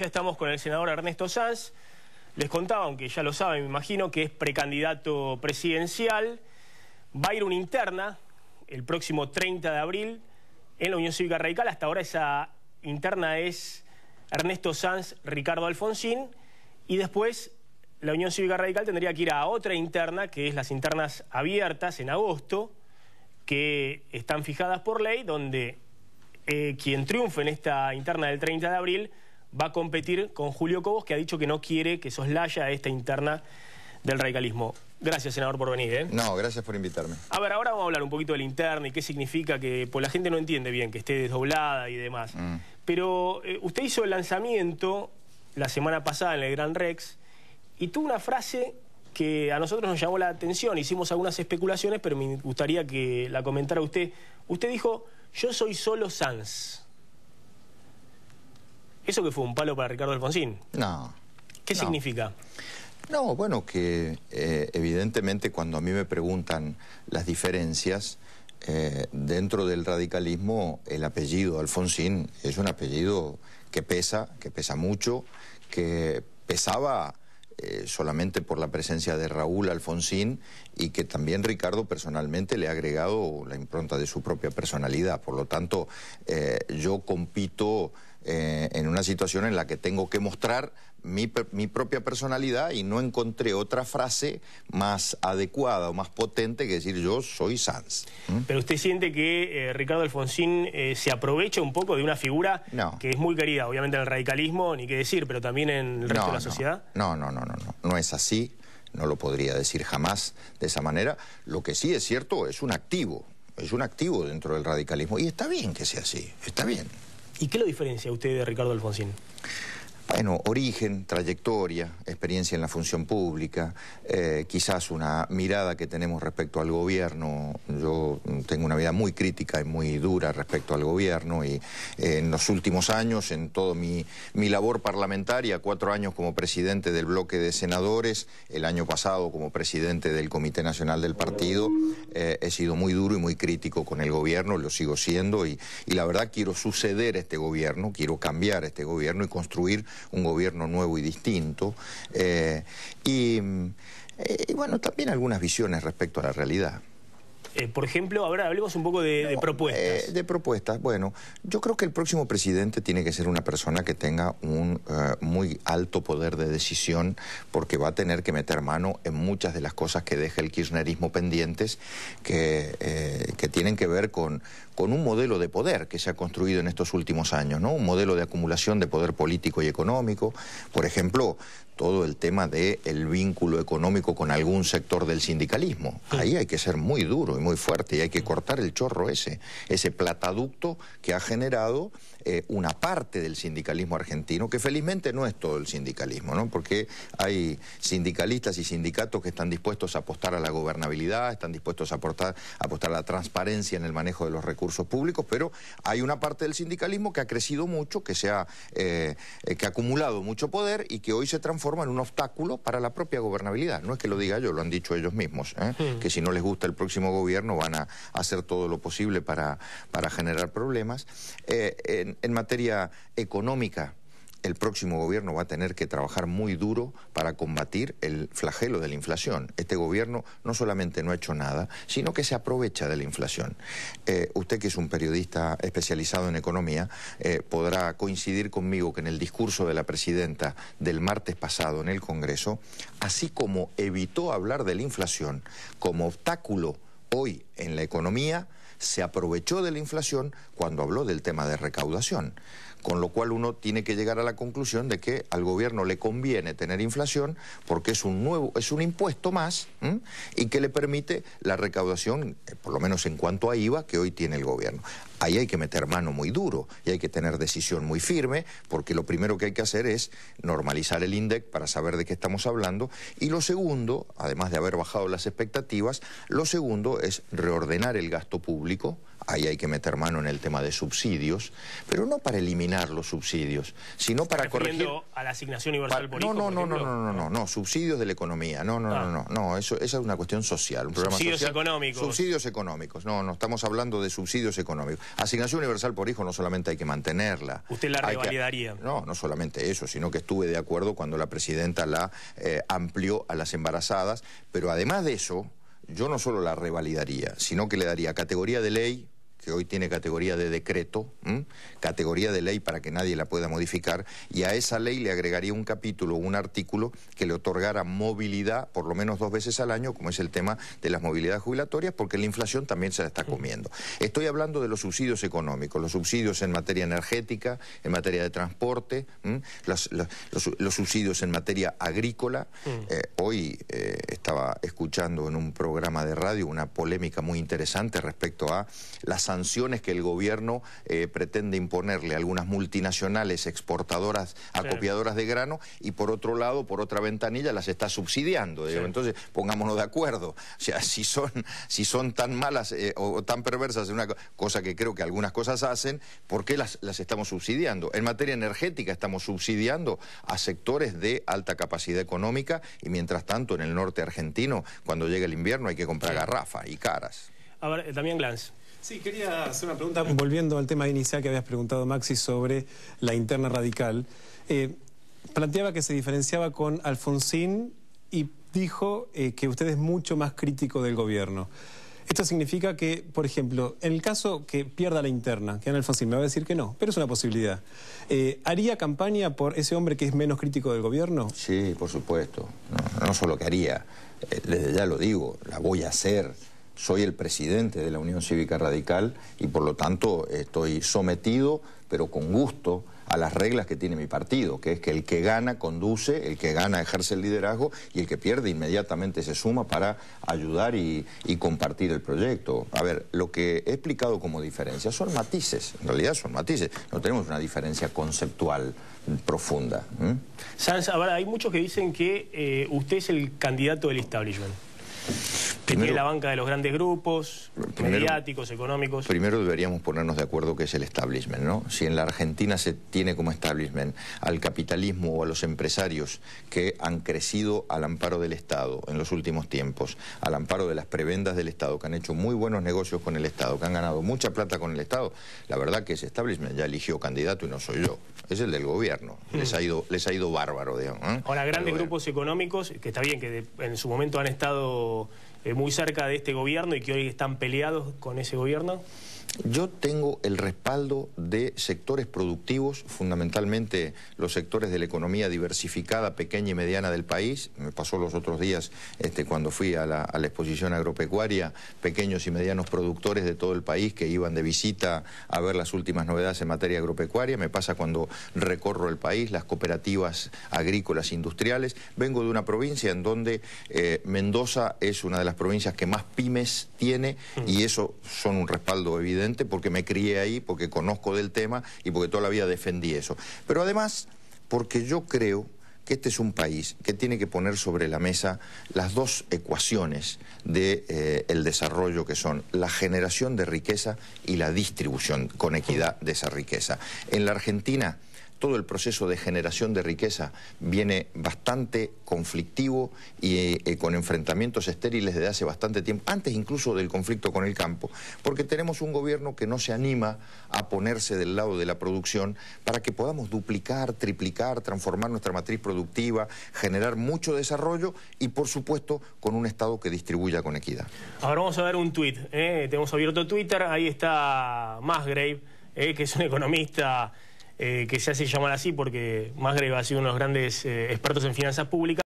Ya estamos con el senador Ernesto Sanz. Les contaba, aunque ya lo saben, me imagino, que es precandidato presidencial. Va a ir una interna el próximo 30 de abril en la Unión Cívica Radical. Hasta ahora esa interna es Ernesto Sanz, Ricardo Alfonsín. Y después la Unión Cívica Radical tendría que ir a otra interna, que es las internas abiertas en agosto, que están fijadas por ley, donde quien triunfe en esta interna del 30 de abril va a competir con Julio Cobos, que ha dicho que no quiere que soslaya esta interna del radicalismo. Gracias, senador, por venir. No, gracias por invitarme. A ver, ahora vamos a hablar un poquito de la interna y qué significa, que pues, la gente no entiende bien que esté desdoblada y demás. Pero usted hizo el lanzamiento la semana pasada en el Gran Rex y tuvo una frase que a nosotros nos llamó la atención. Hicimos algunas especulaciones, pero me gustaría que la comentara usted. Usted dijo: yo soy solo Sanz. ¿Eso que fue un palo para Ricardo Alfonsín? No. ¿Qué significa? No, bueno, que evidentemente cuando a mí me preguntan las diferencias, dentro del radicalismo el apellido Alfonsín es un apellido que pesa mucho, que pesaba solamente por la presencia de Raúl Alfonsín, y que también Ricardo personalmente le ha agregado la impronta de su propia personalidad. Por lo tanto, yo compito en una situación en la que tengo que mostrar mi propia personalidad, y no encontré otra frase más adecuada o más potente que decir yo soy Sanz. ¿Pero usted siente que Ricardo Alfonsín se aprovecha un poco de una figura que es muy querida, obviamente en el radicalismo, ni qué decir, pero también en el resto de la sociedad? No es así, no lo podría decir jamás de esa manera. Lo que sí es cierto, es un activo dentro del radicalismo, y está bien que sea así, está bien. ¿Y qué lo diferencia a usted de Ricardo Alfonsín? Bueno, origen, trayectoria, experiencia en la función pública, quizás una mirada que tenemos respecto al gobierno. Yo tengo una vida muy crítica y muy dura respecto al gobierno, y en los últimos años, en toda mi labor parlamentaria, 4 años como presidente del bloque de senadores, el año pasado como presidente del Comité Nacional del Partido, he sido muy duro y muy crítico con el gobierno, lo sigo siendo, y la verdad quiero suceder este gobierno, quiero cambiar este gobierno y construir un gobierno nuevo y distinto, y bueno, también algunas visiones respecto a la realidad. Por ejemplo, ahora hablemos un poco de propuestas. De propuestas, bueno, yo creo que el próximo presidente tiene que ser una persona que tenga un muy alto poder de decisión, porque va a tener que meter mano en muchas de las cosas que deja el kirchnerismo pendientes, que tienen que ver con un modelo de poder que se ha construido en estos últimos años, ¿no? Un modelo de acumulación de poder político y económico. Por ejemplo, todo el tema del vínculo económico con algún sector del sindicalismo. Ahí hay que ser muy duro y muy fuerte, y hay que cortar el chorro ese plataducto que ha generado una parte del sindicalismo argentino, que felizmente no es todo el sindicalismo, ¿no? Porque hay sindicalistas y sindicatos que están dispuestos a apostar a la gobernabilidad, están dispuestos a apostar a la transparencia en el manejo de los recursos públicos, pero hay una parte del sindicalismo que ha crecido mucho, que ha acumulado mucho poder, y que hoy se transforma en un obstáculo para la propia gobernabilidad. No es que lo diga yo, lo han dicho ellos mismos, que si no les gusta el próximo gobierno van a hacer todo lo posible para generar problemas. En materia económica, el próximo gobierno va a tener que trabajar muy duro para combatir el flagelo de la inflación. Este gobierno no solamente no ha hecho nada, sino que se aprovecha de la inflación. Usted, que es un periodista especializado en economía, podrá coincidir conmigo que en el discurso de la presidenta del martes pasado en el Congreso, así como evitó hablar de la inflación como obstáculo hoy en la economía, se aprovechó de la inflación cuando habló del tema de recaudación. Con lo cual uno tiene que llegar a la conclusión de que al gobierno le conviene tener inflación porque es un impuesto más, y que le permite la recaudación, por lo menos en cuanto a IVA, que hoy tiene el gobierno. Ahí hay que meter mano muy duro y hay que tener decisión muy firme, porque lo primero que hay que hacer es normalizar el INDEC para saber de qué estamos hablando, y lo segundo, además de haber bajado las expectativas, lo segundo es reordenar el gasto público, ahí hay que meter mano en el tema de subsidios, pero no para eliminar los subsidios, sino para corregir... a la asignación universal por hijo, no, subsidios de la economía, no, esa es una cuestión social, un programa subsidios social. Económicos. Subsidios económicos, no estamos hablando de subsidios económicos. Asignación universal por hijo no solamente hay que mantenerla. ¿Usted la revalidaría? No solamente eso, sino que estuve de acuerdo cuando la presidenta la amplió a las embarazadas, pero además de eso, yo no solo la revalidaría, sino que le daría categoría de ley, que hoy tiene categoría de decreto, categoría de ley para que nadie la pueda modificar, y a esa ley le agregaría un capítulo, un artículo que le otorgara movilidad por lo menos 2 veces al año, como es el tema de las movilidades jubilatorias, porque la inflación también se la está comiendo. Estoy hablando de los subsidios económicos, los subsidios en materia energética, en materia de transporte, los subsidios en materia agrícola. Hoy estaba escuchando en un programa de radio una polémica muy interesante respecto a las sanciones que el gobierno pretende imponerle a algunas multinacionales exportadoras, acopiadoras de grano, y por otro lado, por otra ventanilla, las está subsidiando. Sí. Entonces, pongámonos de acuerdo. O sea, si son tan malas o tan perversas en una cosa que creo que algunas cosas hacen, ¿por qué las estamos subsidiando? En materia energética estamos subsidiando a sectores de alta capacidad económica, y mientras tanto en el norte argentino, cuando llega el invierno, hay que comprar garrafas y caras. A ver, también Glans. Sí, quería hacer una pregunta, volviendo al tema inicial que habías preguntado, Maxi, sobre la interna radical. Planteaba que se diferenciaba con Alfonsín y dijo que usted es mucho más crítico del gobierno. Esto significa que, por ejemplo, en el caso que pierda la interna, que Ana Alfonsín me va a decir que no, pero es una posibilidad, ¿haría campaña por ese hombre que es menos crítico del gobierno? Sí, por supuesto. No solo que haría, desde ya lo digo, la voy a hacer. Soy el presidente de la Unión Cívica Radical y por lo tanto estoy sometido, pero con gusto, a las reglas que tiene mi partido, que es que el que gana conduce, el que gana ejerce el liderazgo y el que pierde inmediatamente se suma para ayudar y compartir el proyecto. A ver, lo que he explicado como diferencia son matices, en realidad son matices, no tenemos una diferencia conceptual profunda. Sanz, ahora hay muchos que dicen que usted es el candidato del establishment. Tiene la banca de los grandes grupos, mediáticos, económicos. Primero deberíamos ponernos de acuerdo qué es el establishment, ¿no? Si en la Argentina se tiene como establishment al capitalismo o a los empresarios que han crecido al amparo del Estado en los últimos tiempos, al amparo de las prebendas del Estado, que han hecho muy buenos negocios con el Estado, que han ganado mucha plata con el Estado, la verdad que ese establishment ya eligió candidato y no soy yo. Es el del gobierno. Les ha ido bárbaro, digamos. Ahora, grandes grupos económicos, que está bien, que en su momento han estado muy cerca de este gobierno y que hoy están peleados con ese gobierno. Yo tengo el respaldo de sectores productivos, fundamentalmente los sectores de la economía diversificada, pequeña y mediana del país. Me pasó los otros días cuando fui a la exposición agropecuaria, pequeños y medianos productores de todo el país que iban de visita a ver las últimas novedades en materia agropecuaria. Me pasa cuando recorro el país, las cooperativas agrícolas industriales. Vengo de una provincia en donde Mendoza es una de las provincias que más pymes tiene y eso son un respaldo evidente, porque me crié ahí, porque conozco del tema y porque toda la vida defendí eso. Pero además, porque yo creo que este es un país que tiene que poner sobre la mesa las dos ecuaciones del desarrollo, que son la generación de riqueza y la distribución con equidad de esa riqueza. En la Argentina, todo el proceso de generación de riqueza viene bastante conflictivo y con enfrentamientos estériles desde hace bastante tiempo, antes incluso del conflicto con el campo, porque tenemos un gobierno que no se anima a ponerse del lado de la producción para que podamos duplicar, triplicar, transformar nuestra matriz productiva, generar mucho desarrollo y, por supuesto, con un Estado que distribuya con equidad. Ahora vamos a ver un tuit. Tenemos abierto Twitter, ahí está Musgrave, que es un economista que se hace llamar así porque Musgrave ha sido uno de los grandes expertos en finanzas públicas.